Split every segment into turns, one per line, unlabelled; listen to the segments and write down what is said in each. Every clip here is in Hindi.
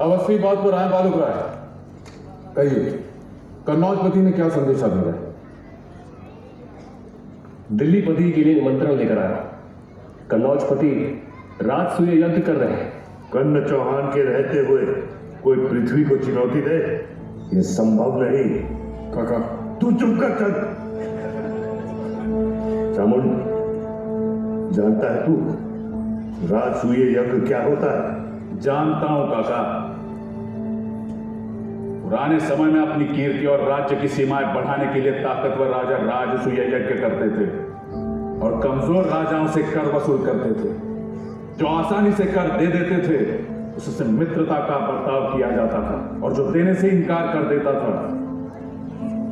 अवश्य बात पर आए बालक राय, कहिए कन्नौजपति ने क्या संदेशा भेजा है?
दिल्लीपति के लिए निमंत्रण लेकर आया। कन्नौजपति राजसूय यज्ञ कर रहे हैं।
कन्न चौहान के रहते हुए कोई पृथ्वी को चुनौती दे, ये संभव नहीं।
काका
तू चुप कर चल। चामुंड, जानता है तू राजसूय यज्ञ क्या होता है?
जानता हूं काका। पुराने समय में अपनी कीर्ति और राज्य की सीमाएं बढ़ाने के लिए ताकतवर राजा राजसूय यज्ञ करते थे और कमजोर राजाओं से कर वसूल करते थे। जो आसानी से कर दे देते थे उससे मित्रता का बर्ताव किया जाता था, और जो देने से इनकार कर देता था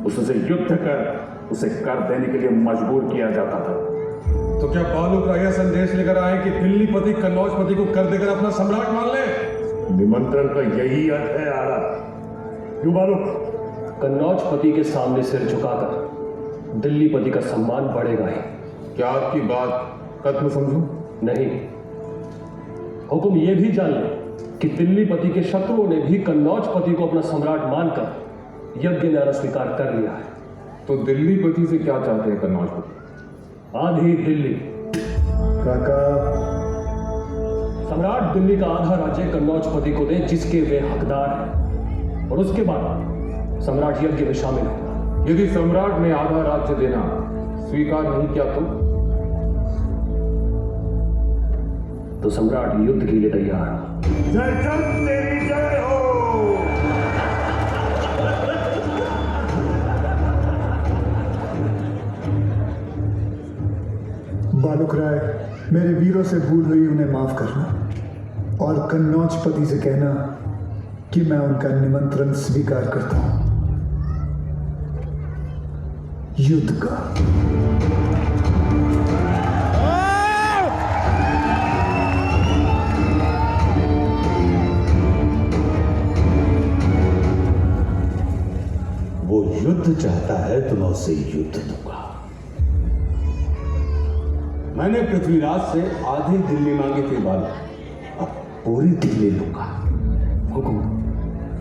उससे युद्ध कर उसे कर देने के लिए मजबूर किया जाता था।
तो क्या बालक राय संदेश लेकर आए कि दिल्लीपति कन्नौजपति को कर देकर अपना सम्राट मान ले?
निमंत्रण का यही अर्थ है आड़ा। क्यों बालक?
कन्नौजपति के सामने सिर झुकाकर दिल्लीपति का सम्मान बढ़ेगा ही।
क्या आपकी बात कत्म समझूं?
नहीं, हुक्म यह भी जान ले कि दिल्लीपति के शत्रुओं ने भी कन्नौजपति को अपना सम्राट मानकर यज्ञ नारा स्वीकार कर लिया है।
तो दिल्लीपति से क्या चाहते हैं कन्नौजपति?
आधी दिल्ली।
काका,
सम्राट दिल्ली का आधा राज्य कन्नौजपति को दे जिसके वे हकदार हैं, और उसके बाद सम्राट यज्ञ में शामिल होगा।
यदि सम्राट ने आधा राज्य देना स्वीकार नहीं किया
तो सम्राट युद्ध के लिए तैयार है।
जय चंद तेरी जय हो।
बालक राय, मेरे वीरों से भूल हुई उन्हें माफ करना, और कन्नौजपति से कहना कि मैं उनका निमंत्रण स्वीकार करता हूं युद्ध का।
वो युद्ध चाहता है तो मैं उसे युद्ध दूंगा।
मैंने पृथ्वीराज से आधी दिल्ली मांगी थी बालक,
अब पूरी दिल्ली लूंगा।
हुकुम।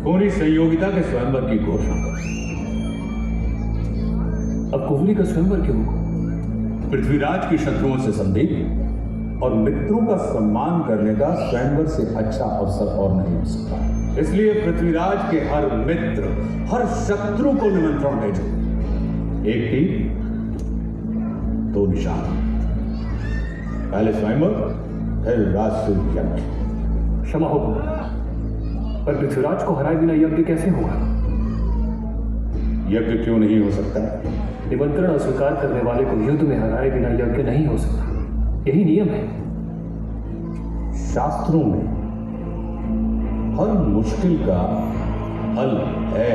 पूरी संयोगिता के स्वयंवर की घोषणा कर।
अब कोहली का स्वयंवर क्यों?
पृथ्वीराज की शत्रुओं से संधि और मित्रों का सम्मान करने का स्वयंवर से अच्छा अवसर और नहीं हो सकता। इसलिए पृथ्वीराज के हर मित्र, हर शत्रु को निमंत्रण भेजो। एक तीर दो निशान। पहले स्वयंवर, फिर राजसूय यज्ञ।
क्षमा हुकुम, पर पृथ्वीराज को हराए बिना यज्ञ कैसे होगा?
यज्ञ क्यों नहीं हो सकता?
निमंत्रण अस्वीकार करने वाले को युद्ध में हराए बिना यज्ञ नहीं हो सकता, यही नियम है।
शास्त्रों में हर मुश्किल का हल है।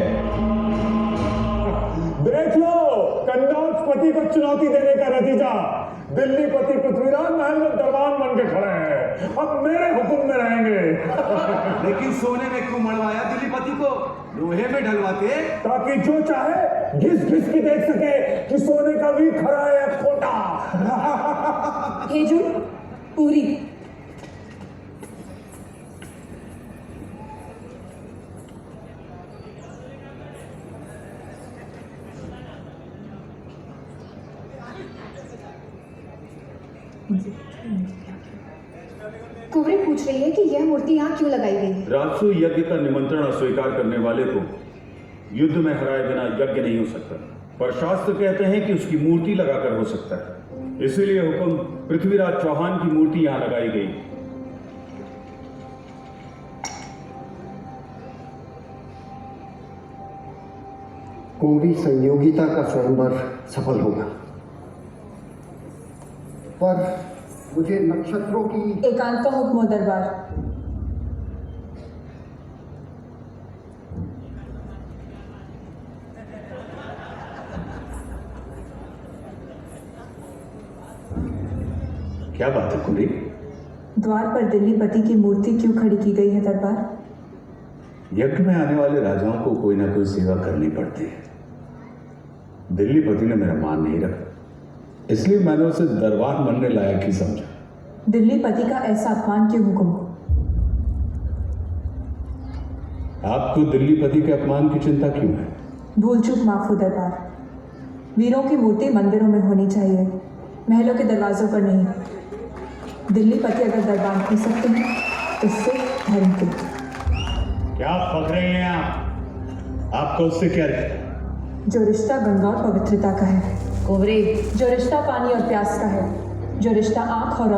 देख लो कन्नौजपति को चुनौती देने का नतीजा। दिल्लीपति पृथ्वीराज महल में दरबान बन के खड़े हैं, अब मेरे हुक्म में रहेंगे।
लेकिन सोने में क्यों मरवाया दिल्लीपति को? लोहे में ढलवाते
ताकि जो चाहे घिस घिस की देख सके कि सोने का भी खरा है या खोटा।
भेजो पूरी। कुंवरी पूछ रही है कि यह मूर्ति यहाँ क्यों लगाई गई है?
राजसूय यज्ञ का निमंत्रण अस्वीकार करने वाले को युद्ध में हराए बिना यज्ञ नहीं हो सकता, पर शास्त्र कहते हैं कि उसकी मूर्ति लगाकर हो सकता है। इसीलिए हुक्म पृथ्वीराज चौहान की मूर्ति यहां लगाई गई।
कुंभी संयोगिता का स्वयंवर सफल होगा, पर मुझे नक्षत्रों की
एकांत का हुक्म हो दरबार।
क्या बात है कुंडी?
द्वार पर दिल्लीपति की मूर्ति क्यों खड़ी की गई है दरबार?
यज्ञ में आने वाले राजाओं को कोई ना कोई सेवा करनी पड़ती है। दिल्लीपति ने मेरा मान नहीं रखा, इसलिए मैंने उसे दरबार बनने लायक ही समझा।
दिल्लीपति का ऐसा अपमान क्यों हुक्म हो?
आपको दिल्ली पति के अपमान की चिंता क्यों है?
भूल चूक माफ हो दरबार। वीरों की मूर्ति मंदिरों में होनी चाहिए, महलों के दरवाजों पर नहीं। दिल्ली पति अगर दरबार खो सकते हैं तो सिर्फ धर्म के।
क्या पक रहे हैं आप? आपको उससे क्या रिश्ता?
जो रिश्ता गंगा और पवित्रता का है,
कोवरे
जो रिश्ता पानी और प्यास का है, जो रिश्ता आंख और